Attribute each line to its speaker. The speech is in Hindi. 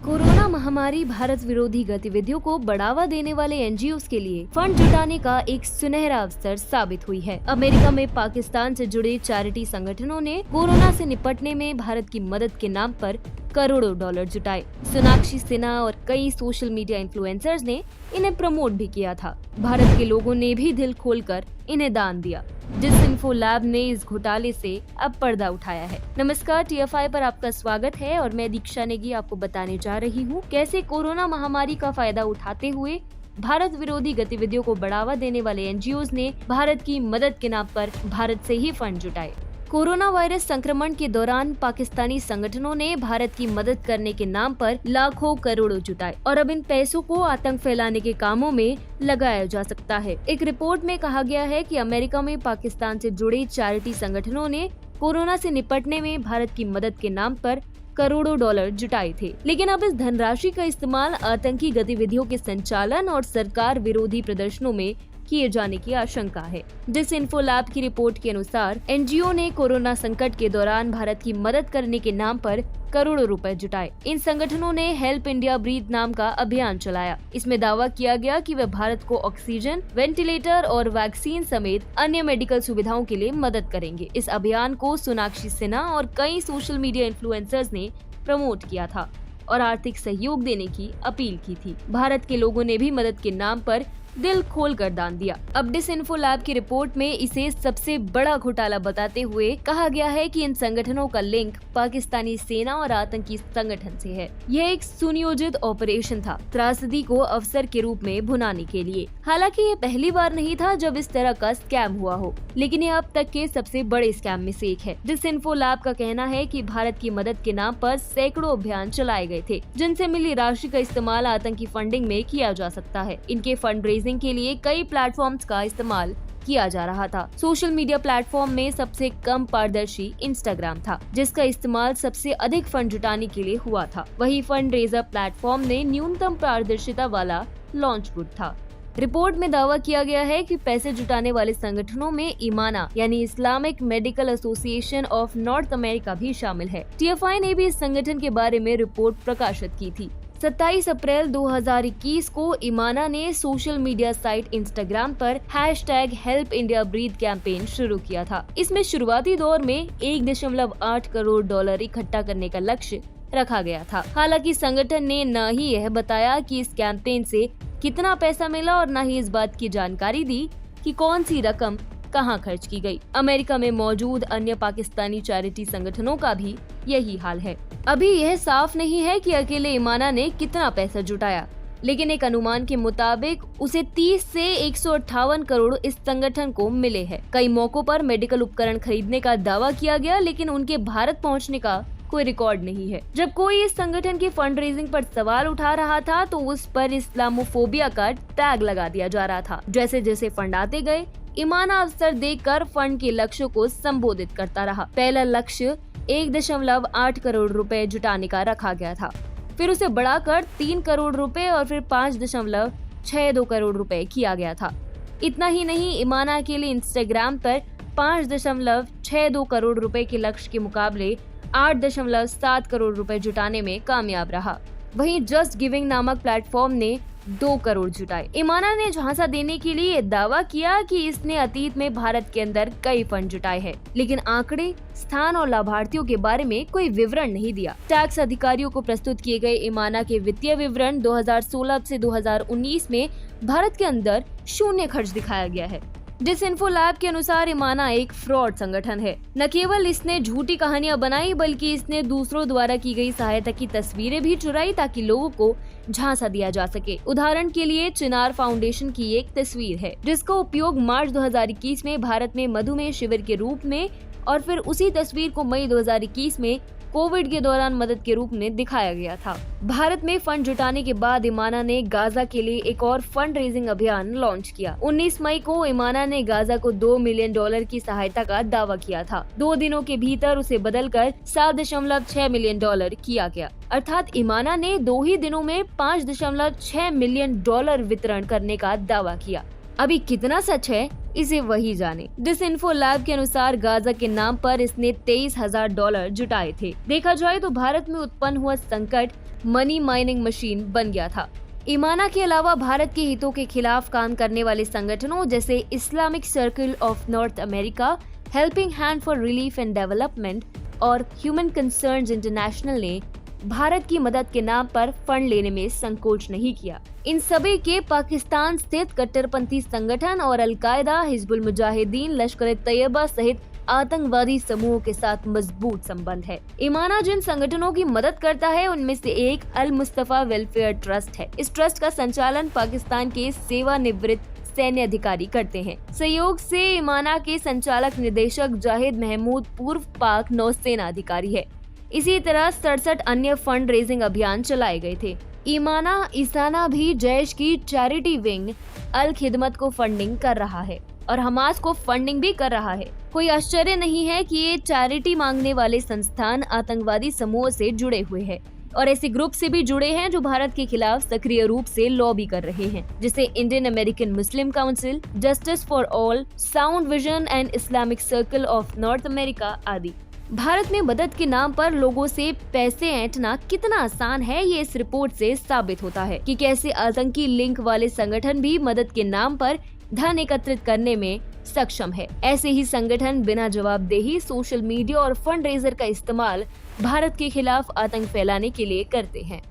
Speaker 1: कोरोना महामारी भारत विरोधी गतिविधियों को बढ़ावा देने वाले एनजीओज के लिए फंड जुटाने का एक सुनहरा अवसर साबित हुई है। अमेरिका में पाकिस्तान से जुड़े चैरिटी संगठनों ने कोरोना से निपटने में भारत की मदद के नाम पर करोड़ों डॉलर जुटाए। सोनाक्षी सिन्हा और कई सोशल मीडिया इन्फ्लुएंसर्स ने इन्हें प्रमोट भी किया था। भारत के लोगों ने भी दिल खोलकर इन्हें दान दिया। डिसइंफो लैब ने इस घोटाले से अब पर्दा उठाया है। नमस्कार, TFI पर आपका स्वागत है और मैं दीक्षा नेगी आपको बताने जा रही हूँ कैसे कोरोना महामारी का फायदा उठाते हुए भारत विरोधी गतिविधियों को बढ़ावा देने वाले एनजीओज ने भारत की मदद के नाम पर भारत से ही फंड जुटाए। कोरोना वायरस संक्रमण के दौरान पाकिस्तानी संगठनों ने भारत की मदद करने के नाम पर लाखों करोड़ों जुटाए और अब इन पैसों को आतंक फैलाने के कामों में लगाया जा सकता है। एक रिपोर्ट में कहा गया है कि अमेरिका में पाकिस्तान से जुड़े चैरिटी संगठनों ने कोरोना से निपटने में भारत की मदद के नाम पर करोड़ों डॉलर जुटाए थे, लेकिन अब इस धनराशि का इस्तेमाल आतंकी गतिविधियों के संचालन और सरकार विरोधी प्रदर्शनों में किए जाने की आशंका है। डिसइंफो लैब की रिपोर्ट के अनुसार एनजीओ ने कोरोना संकट के दौरान भारत की मदद करने के नाम पर करोड़ों रुपए जुटाए। इन संगठनों ने हेल्प इंडिया ब्रीथ नाम का अभियान चलाया। इसमें दावा किया गया कि वे भारत को ऑक्सीजन, वेंटिलेटर और वैक्सीन समेत अन्य मेडिकल सुविधाओं के लिए मदद करेंगे। इस अभियान को सोनाक्षी सिन्हा और कई सोशल मीडिया इन्फ्लुएंसर्स ने प्रमोट किया था और आर्थिक सहयोग देने की अपील की थी। भारत के लोगों ने भी मदद के नाम पर दिल खोलकर दान दिया। अब डिसइंफो लैब की रिपोर्ट में इसे सबसे बड़ा घोटाला बताते हुए कहा गया है कि इन संगठनों का लिंक पाकिस्तानी सेना और आतंकी संगठन से है। यह एक सुनियोजित ऑपरेशन था, त्रासदी को अवसर के रूप में भुनाने के लिए। हालांकि ये पहली बार नहीं था जब इस तरह का स्कैम हुआ हो, लेकिन ये अब तक के सबसे बड़े स्कैम में से एक है। डिसइंफो लैब का कहना है कि भारत की मदद के नाम पर सैकड़ों अभियान चलाए गए थे, जिनसे मिली राशि का इस्तेमाल आतंकी फंडिंग में किया जा सकता है। इनके फंड रेजिंग के लिए कई प्लेटफॉर्म्स का इस्तेमाल किया जा रहा था। सोशल मीडिया प्लेटफॉर्म में सबसे कम पारदर्शी इंस्टाग्राम था, जिसका इस्तेमाल सबसे अधिक फंड जुटाने के लिए हुआ था। वही फंड रेजर प्लेटफॉर्म ने न्यूनतम पारदर्शिता वाला लॉन्च गुड था। रिपोर्ट में दावा किया गया है कि पैसे जुटाने वाले संगठनों में इमाना यानी Islamic medical association of north America भी शामिल है। TFI ने भी इस संगठन के बारे में रिपोर्ट प्रकाशित की थी। 27 अप्रैल 2021 को इमाना ने सोशल मीडिया साइट इंस्टाग्राम पर #HelpIndiaBreathe कैंपेन शुरू किया था। इसमें शुरुआती दौर में 1.8 करोड़ डॉलर इकट्ठा करने का लक्ष्य रखा गया था। हालांकि संगठन ने न ही यह बताया कि इस कैंपेन से कितना पैसा मिला और न ही इस बात की जानकारी दी कि कौन सी रकम कहां खर्च की गई। अमेरिका में मौजूद अन्य पाकिस्तानी चैरिटी संगठनों का भी यही हाल है। अभी यह साफ नहीं है कि अकेले इमाना ने कितना पैसा जुटाया, लेकिन एक अनुमान के मुताबिक उसे 30 से 158 करोड़ इस संगठन को मिले हैं। कई मौकों पर मेडिकल उपकरण खरीदने का दावा किया गया, लेकिन उनके भारत पहुंचने का कोई रिकॉर्ड नहीं है। जब कोई इस संगठन की फंड रेजिंग पर सवाल उठा रहा था तो उस पर इस्लामोफोबिया का टैग लगा दिया जा रहा था। जैसे जैसे फंड आते गए, इमाना अवसर देखकर फंड के लक्ष्यों को संबोधित करता रहा। पहला लक्ष्य 1.8 करोड़ रुपए जुटाने का रखा गया था, फिर उसे बढ़ाकर 3 करोड़ रुपए और फिर 5.62 करोड़ रुपए किया गया था। इतना ही नहीं, इमाना के लिए इंस्टाग्राम पर 5.62 करोड़ रुपए के लक्ष्य के मुकाबले 8.7 करोड़ रुपए जुटाने में कामयाब रहा। वहीं जस्ट गिविंग नामक प्लेटफॉर्म ने 2 करोड़ जुटाए। इमाना ने झांसा देने के लिए दावा किया कि इसने अतीत में भारत के अंदर कई फंड जुटाए हैं, लेकिन आंकड़े, स्थान और लाभार्थियों के बारे में कोई विवरण नहीं दिया। टैक्स अधिकारियों को प्रस्तुत किए गए इमाना के वित्तीय विवरण 2016 से 2019 में भारत के अंदर शून्य खर्च दिखाया गया है। डिसइंफो लैब के अनुसार इमाना एक फ्रॉड संगठन है। न केवल इसने झूठी कहानियां बनाई, बल्कि इसने दूसरों द्वारा की गई सहायता की तस्वीरें भी चुराई ताकि लोगों को झांसा दिया जा सके। उदाहरण के लिए चिनार फाउंडेशन की एक तस्वीर है, जिसका उपयोग मार्च 2021 में भारत में मधुमेह शिविर के रूप में और फिर उसी तस्वीर को मई 2021 में कोविड के दौरान मदद के रूप में दिखाया गया था। भारत में फंड जुटाने के बाद इमाना ने गाजा के लिए एक और फंड रेजिंग अभियान लॉन्च किया। 19 मई को इमाना ने गाजा को $2 मिलियन की सहायता का दावा किया था। 2 दिनों के भीतर उसे बदलकर $7.6 मिलियन किया गया। अर्थात इमाना ने 2 ही दिनों में $5.6 मिलियन वितरण करने का दावा किया। अभी कितना सच है, इसे वही जाने। डिसइंफो लैब के अनुसार गाजा के नाम पर इसने $23,000 जुटाए थे। देखा जाए तो भारत में उत्पन्न हुआ संकट मनी माइनिंग मशीन बन गया था। ईमाना के अलावा भारत के हितों के खिलाफ काम करने वाले संगठनों जैसे Islamic circle of north America, helping hand for relief and development और ह्यूमन कंसर्न्स इंटरनेशनल ने भारत की मदद के नाम पर फंड लेने में संकोच नहीं किया। इन सभी के पाकिस्तान स्थित कट्टरपंथी संगठन और अलकायदा, हिजबुल मुजाहिदीन, लश्कर-ए-तैयबा सहित आतंकवादी समूहों के साथ मजबूत संबंध है। ईमाना जिन संगठनों की मदद करता है उनमें से एक अल मुस्तफा वेलफेयर ट्रस्ट है। इस ट्रस्ट का संचालन पाकिस्तान के सेवानिवृत्त सैन्य अधिकारी करते हैं। सहयोग से ईमाना के संचालक निदेशक जाहिद महमूद पूर्व पाक नौसेना अधिकारी है। इसी तरह 67 अन्य फंड रेजिंग अभियान चलाए गए थे। ईसाना भी जैश की चैरिटी विंग अल खिदमत को फंडिंग कर रहा है और हमास को फंडिंग भी कर रहा है। कोई आश्चर्य नहीं है कि ये चैरिटी मांगने वाले संस्थान आतंकवादी समूहों से जुड़े हुए हैं और ऐसे ग्रुप से भी जुड़े हैं जो भारत के खिलाफ सक्रिय रूप से लॉबी कर रहे हैं, जैसे Indian American Muslim council, justice for all, sound vision and Islamic circle of north America आदि। भारत में मदद के नाम पर लोगों से पैसे ऐंठना कितना आसान है, ये इस रिपोर्ट से साबित होता है कि कैसे आतंकी लिंक वाले संगठन भी मदद के नाम पर धन एकत्रित करने में सक्षम है। ऐसे ही संगठन बिना जवाबदेही सोशल मीडिया और फंड रेजर का इस्तेमाल भारत के खिलाफ आतंक फैलाने के लिए करते हैं।